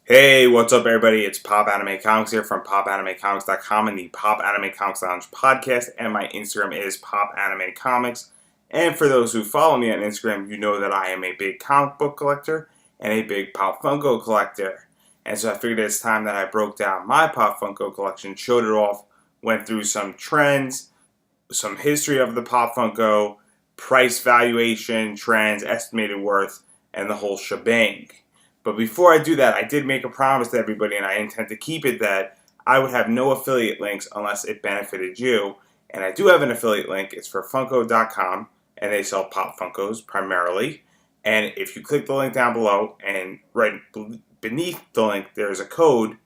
Hey, what's up, everybody? It's Pop Anime Comics here from PopAnimeComics.com and the Pop Anime Comics Lounge podcast, and my Instagram is Pop Anime Comics. And for those who follow me on Instagram, you know that I am a big comic book collector and a big Pop Funko collector. And so I figured it's time that I broke down my Pop Funko collection, showed it off, went through some trends, some history of the Pop Funko, price valuation, trends, estimated worth, and the whole shebang. But before I do that, I did make a promise to everybody, and I intend to keep it, that I would have no affiliate links unless it benefited you. And I do have an affiliate link. It's for Funko.com, and they sell Pop Funkos primarily. And if you click the link down below, and right beneath the link, there's a code.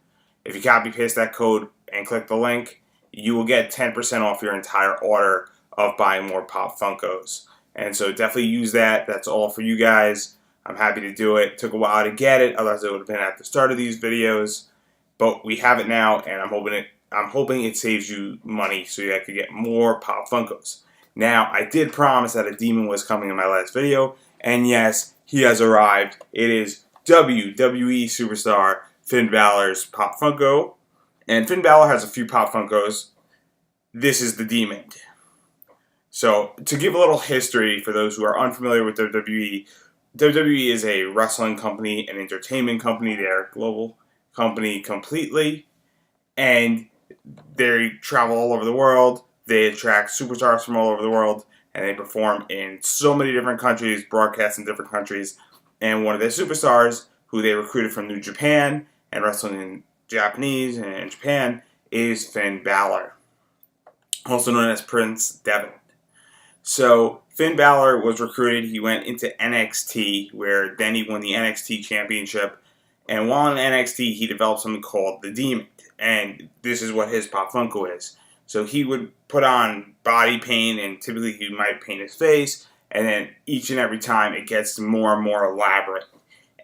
If you copy paste that code and click the link, you will get 10% off your entire order of buying more Pop Funkos. And so definitely use that. That's all for you guys. I'm happy to do it. It took a while to get it, otherwise it would have been at the start of these videos. But we have it now, and I'm hoping it saves you money so you can get more Pop Funkos. Now, I did promise that a demon was coming in my last video, and yes, he has arrived. It is WWE superstar Finn Balor's Pop Funko. And Finn Balor has a few Pop Funkos. This is the demon. So, to give a little history for those who are unfamiliar with WWE, WWE is a wrestling company, an entertainment company. They're a global company completely, and they travel all over the world. They attract superstars from all over the world, and they perform in so many different countries, broadcast in different countries. And one of their superstars, who they recruited from New Japan and wrestling in Japanese and in Japan, is Finn Balor, also known as Prince Devitt. So Finn Balor was recruited. He went into NXT, where then he won the NXT Championship. And while in NXT, he developed something called the Demon. And this is what his Pop Funko is. So he would put on body paint, and typically he might paint his face. And then each and every time it gets more and more elaborate.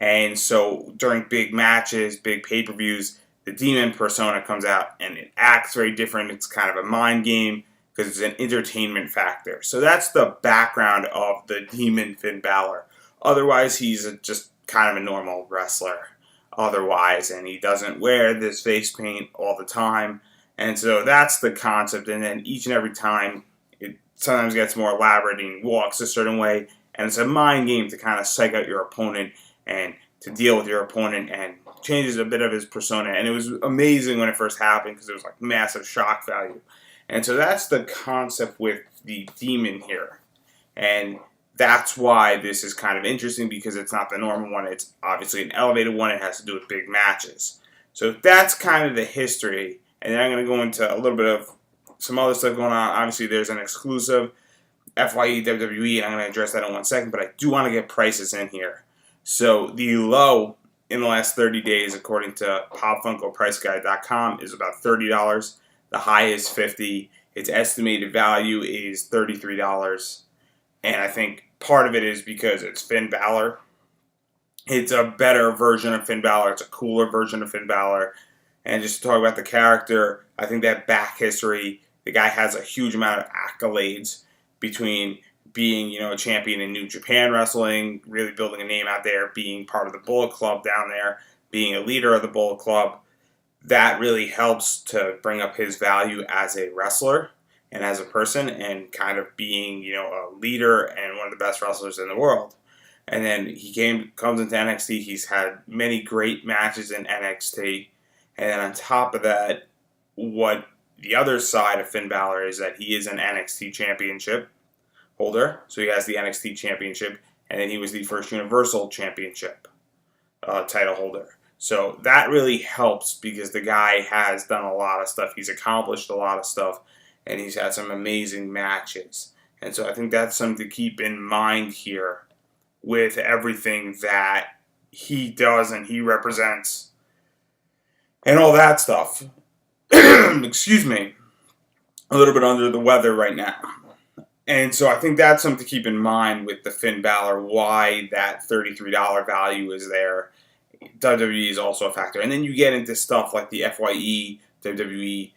And so during big matches, big pay-per-views, the Demon persona comes out, and it acts very different. It's kind of a mind game, because it's an entertainment factor. So that's the background of the Demon Finn Balor. Otherwise, he's just kind of a normal wrestler otherwise, and he doesn't wear this face paint all the time. And so that's the concept, and then each and every time, it sometimes gets more elaborate, and he walks a certain way, and it's a mind game to kind of psych out your opponent and to deal with your opponent, and changes a bit of his persona. And it was amazing when it first happened, because it was like massive shock value. And so that's the concept with the demon here. And that's why this is kind of interesting, because it's not the normal one. It's obviously an elevated one. It has to do with big matches. So that's kind of the history. And then I'm going to go into a little bit of some other stuff going on. Obviously, there's an exclusive FYE WWE, and I'm going to address that in 1 second. But I do want to get prices in here. So the low in the last 30 days, according to PopFunkoPriceGuide.com, is about $30. The high is $50. Its estimated value is $33. And I think part of it is because it's Finn Balor. It's a better version of Finn Balor. It's a cooler version of Finn Balor. And just to talk about the character, I think that back history, the guy has a huge amount of accolades between being, a champion in New Japan Wrestling, really building a name out there, being part of the Bullet Club down there, being a leader of the Bullet Club. That really helps to bring up his value as a wrestler and as a person, and kind of being, a leader and one of the best wrestlers in the world. And then he comes into NXT. He's had many great matches in NXT. And then on top of that, what the other side of Finn Balor is that he is an NXT championship holder. So he has the NXT championship, and then he was the first Universal Championship title holder. So that really helps, because the guy has done a lot of stuff. He's accomplished a lot of stuff, and he's had some amazing matches. And so I think that's something to keep in mind here with everything that he does and he represents and all that stuff. Excuse me. A little bit under the weather right now. And so I think that's something to keep in mind with the Finn Balor, why that $33 value is there. WWE is also a factor. And then you get into stuff like the FYE WWE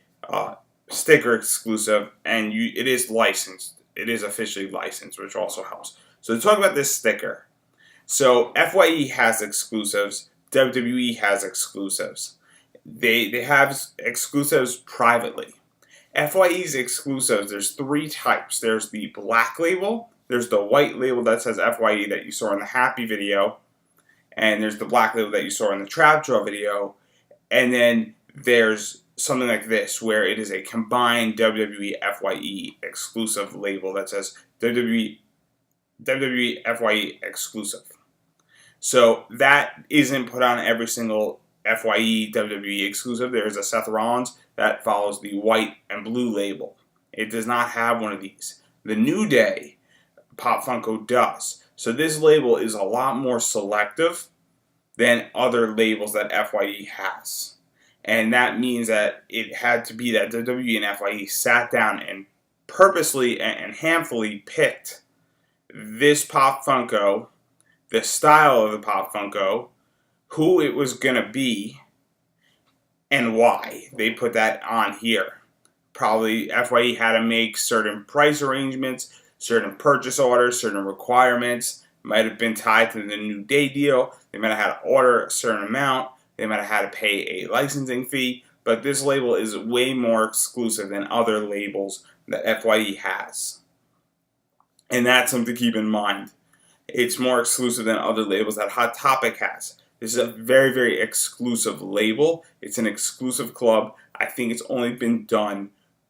sticker exclusive, and it is licensed. It is officially licensed, which also helps. So to talk about this sticker. So FYE has exclusives. WWE has exclusives. They have exclusives privately. FYE's exclusives, there's three types. There's the black label, there's the white label that says FYE that you saw in the Happy video, and there's the black label that you saw in the Trap Draw video, and then there's something like this where it is a combined WWE FYE exclusive label that says WWE FYE exclusive. So that isn't put on every single FYE WWE exclusive. There's a Seth Rollins that follows the white and blue label. It does not have one of these. The New Day Pop Funko does. So this label is a lot more selective than other labels that FYE has. And that means that it had to be that WWE and FYE sat down and purposely and handfully picked this Pop Funko, the style of the Pop Funko, who it was going to be, and why they put that on here. Probably FYE had to make certain price arrangements, certain purchase orders, certain requirements. Might have been tied to the New Day deal. They might have had to order a certain amount. They might have had to pay a licensing fee. But this label is way more exclusive than other labels that FYE has. And that's something to keep in mind. It's more exclusive than other labels that Hot Topic has. This is a very, very exclusive label. It's an exclusive club. I think it's only been done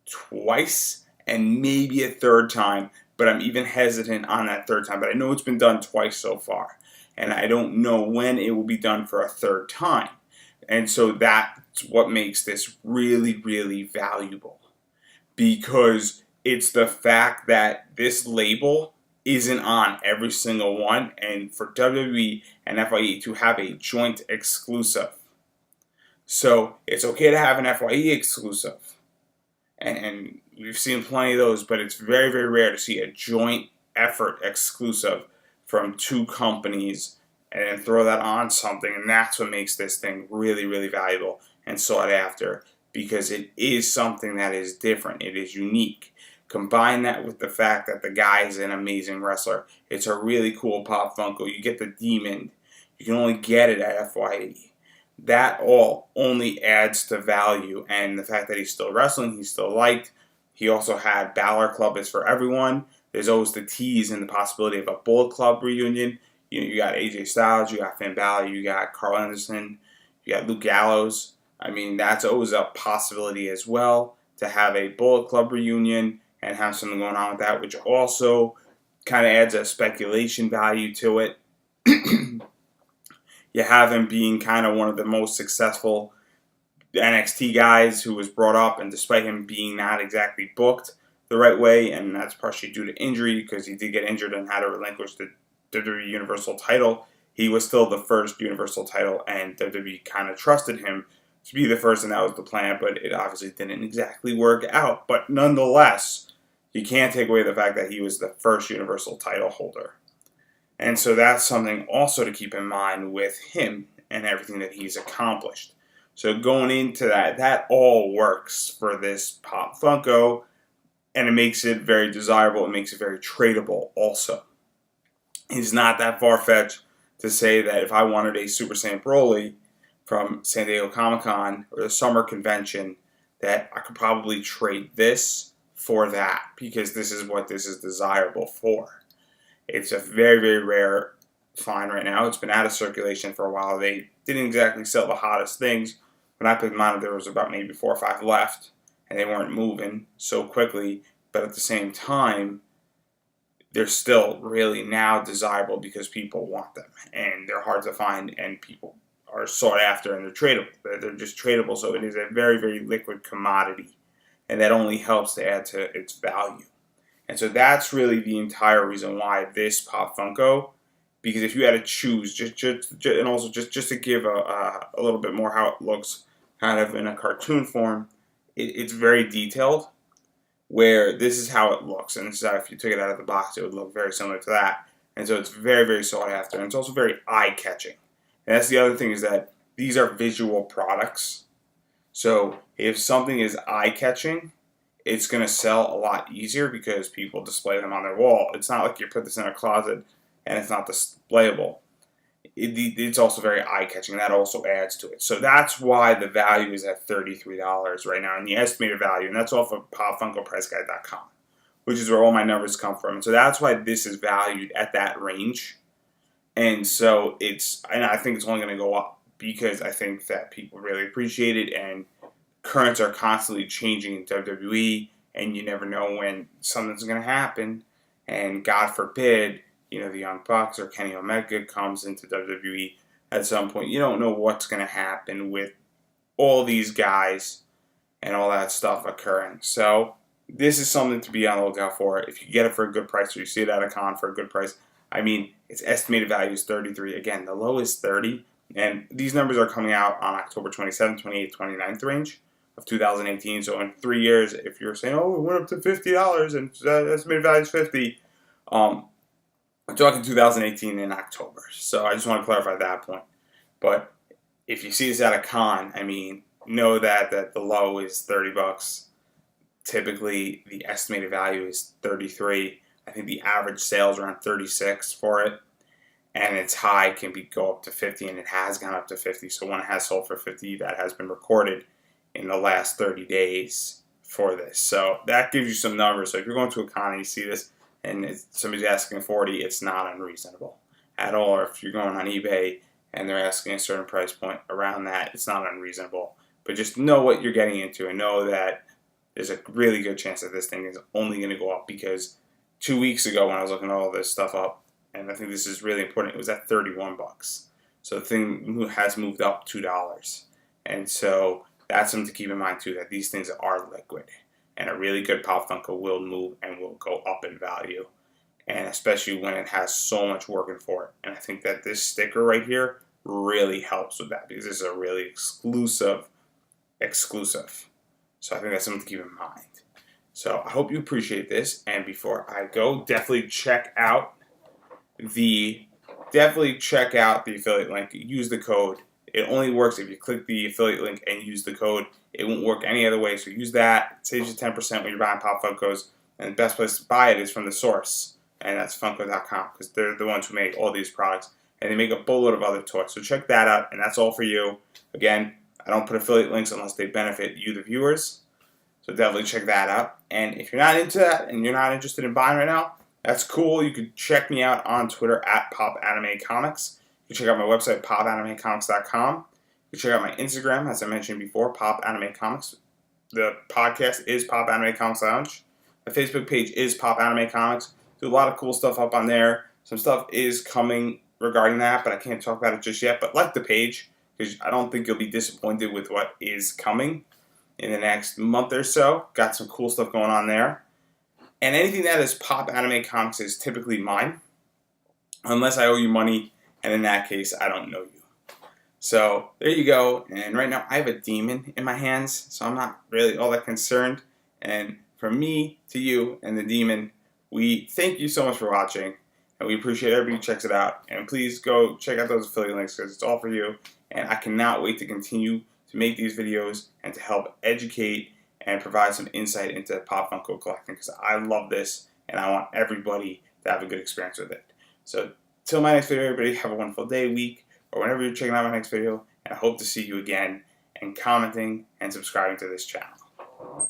twice and maybe a third time, but I'm even hesitant on that third time. But I know it's been done twice so far, and I don't know when it will be done for a third time. And so that's what makes this really, really valuable, because it's the fact that this label isn't on every single one, and for WWE and FYE to have a joint exclusive. So it's okay to have an FYE exclusive, and we've seen plenty of those, but it's very, very rare to see a joint effort exclusive from two companies and then throw that on something, and that's what makes this thing really, really valuable and sought after, because it is something that is different. It is unique. Combine that with the fact that the guy is an amazing wrestler. It's a really cool Pop Funko. You get the Demon. You can only get it at FYE. That all only adds to value. And the fact that he's still wrestling, he's still liked. He also had Balor Club is for everyone. There's always the tease and the possibility of a Bullet Club reunion. You know, you got AJ Styles, you got Finn Balor, you got Carl Anderson, you got Luke Gallows. I mean, that's always a possibility as well, to have a Bullet Club reunion and have something going on with that, which also kind of adds a speculation value to it. You have him being kind of one of the most successful NXT guys who was brought up, and despite him being not exactly booked the right way, and that's partially due to injury, because he did get injured and had to relinquish the WWE Universal title, he was still the first Universal title, and WWE kind of trusted him to be the first, and that was the plan, but it obviously didn't exactly work out. But nonetheless, you can't take away the fact that he was the first Universal title holder. And so that's something also to keep in mind with him and everything that he's accomplished. So going into that, that all works for this Pop Funko, and it makes it very desirable. It makes it very tradable also. It's not that far-fetched to say that if I wanted a Super Saiyan Broly from San Diego Comic-Con or the summer convention, that I could probably trade this for that, because this is what this is desirable for. It's a very, very rare find right now. It's been out of circulation for a while. They didn't exactly sell the hottest things. When I picked mine up, there was about maybe 4 or 5 left, and they weren't moving so quickly. But at the same time, they're still really now desirable because people want them, and they're hard to find, and people are sought after, and they're tradable. They're just tradable, so it is a very, very liquid commodity, and that only helps to add to its value. And so that's really the entire reason why this Pop Funko, because if you had to choose, just to give a little bit more how it looks kind of in a cartoon form, it's very detailed, where this is how it looks, and this is how, if you took it out of the box, it would look very similar to that. And so it's very, very sought after, and it's also very eye-catching. And that's the other thing, is that these are visual products. So if something is eye-catching, it's going to sell a lot easier because people display them on their wall. It's not like you put this in a closet and it's not displayable. it's also very eye-catching. That also adds to it. So that's why the value is at $33 right now, and the estimated value, and that's off of PopFunkoPriceGuide.com, which is where all my numbers come from. And so that's why this is valued at that range. And so and I think it's only going to go up because I think that people really appreciate it, and currents are constantly changing in WWE, and you never know when something's going to happen. And God forbid, the Young Bucks or Kenny Omega comes into WWE at some point. You don't know what's going to happen with all these guys and all that stuff occurring. So this is something to be on the lookout for. If you get it for a good price, or you see it at a con for a good price, its estimated value is 33. Again, the low is 30, and these numbers are coming out on October 27th, 28th, 29th range of 2018. So in 3 years, if you're saying, oh, it went up to $50 and estimated value is 50, I'm talking 2018 in October. So I just want to clarify that point. But if you see this at a con, know that the low is $30. Typically, the estimated value is 33. I think the average sales around 36 for it, and its high can go up to 50, and it has gone up to 50. So when it has sold for 50, that has been recorded in the last 30 days for this. So that gives you some numbers. So if you're going to a con and you see this, and somebody's asking 40, it's not unreasonable at all. Or if you're going on eBay and they're asking a certain price point around that, it's not unreasonable. But just know what you're getting into, and know that there's a really good chance that this thing is only going to go up, because 2 weeks ago when I was looking all this stuff up, and I think this is really important, it was at $31. So the thing has moved up $2. And so that's something to keep in mind too, that these things are liquid. And a really good Pop Funko will move and will go up in value. And especially when it has so much working for it. And I think that this sticker right here really helps with that, because this is a really exclusive. So I think that's something to keep in mind. So I hope you appreciate this. And before I go, definitely check out the affiliate link. Use the code. It only works if you click the affiliate link and use the code. It won't work any other way, so use that. It saves you 10% when you're buying Pop Funkos. And the best place to buy it is from the source, and that's Funko.com, because they're the ones who make all these products. And they make a boatload of other toys. So check that out, and that's all for you. Again, I don't put affiliate links unless they benefit you, the viewers. So definitely check that out. And if you're not into that and you're not interested in buying right now, that's cool. You can check me out on Twitter at PopAnimeComics. You can check out my website, PopAnimeComics.com. You can check out my Instagram, as I mentioned before, PopAnimeComics. The podcast is Pop Anime Comics Lounge. My Facebook page is Pop Anime Comics. Do a lot of cool stuff up on there. Some stuff is coming regarding that, but I can't talk about it just yet. But like the page, because I don't think you'll be disappointed with what is coming in the next month or so. Got some cool stuff going on there. And anything that is Pop Anime Comics is typically mine, unless I owe you money, and in that case, I don't know you. So there you go. And right now, I have a demon in my hands, so I'm not really all that concerned. And from me to you and the demon, we thank you so much for watching, and we appreciate everybody who checks it out. And please go check out those affiliate links, because it's all for you. And I cannot wait to continue to make these videos and to help educate and provide some insight into Pop Funko collecting, because I love this and I want everybody to have a good experience with it. So till my next video, everybody, have a wonderful day, week, or whenever you're checking out my next video, and I hope to see you again, and commenting and subscribing to this channel.